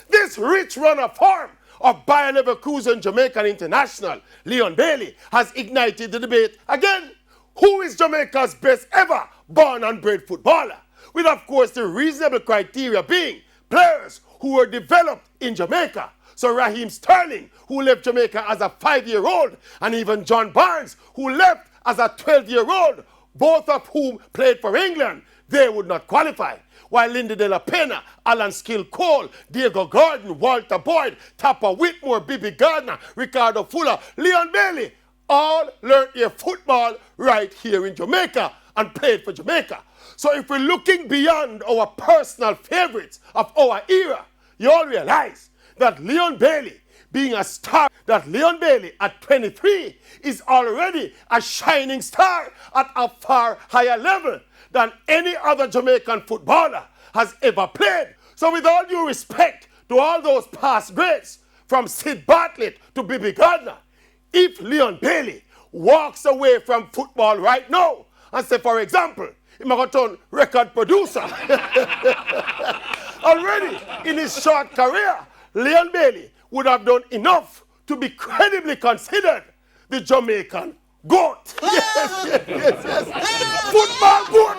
This rich runner form of Bayer Leverkusen Jamaican international, Leon Bailey, has ignited the debate again. Who is Jamaica's best ever born and bred footballer? With, of course, the reasonable criteria being players who were developed in Jamaica. So Raheem Sterling, who left Jamaica as a 5-year-old, and even John Barnes, who left as a 12-year-old, both of whom played for England, they would not qualify. While Lindy De La Pena, Alan Skill Cole, Diego Gordon, Walter Boyd, Tapper Whitmore, Bibi Gardner, Ricardo Fuller, Leon Bailey, all learned their football right here in Jamaica and played for Jamaica. So if we're looking beyond our personal favorites of our era, you all realize that Leon Bailey, being a star, that Leon Bailey at 23 is already a shining star at a far higher level than any other Jamaican footballer has ever played. So with all due respect to all those past greats, from Sid Bartlett to Bibi Gardner, if Leon Bailey walks away from football right now and say, for example, he's going to turn record producer, already in his short career, Leon Bailey would have done enough to be credibly considered the Jamaican GOAT. Yes. Football GOAT.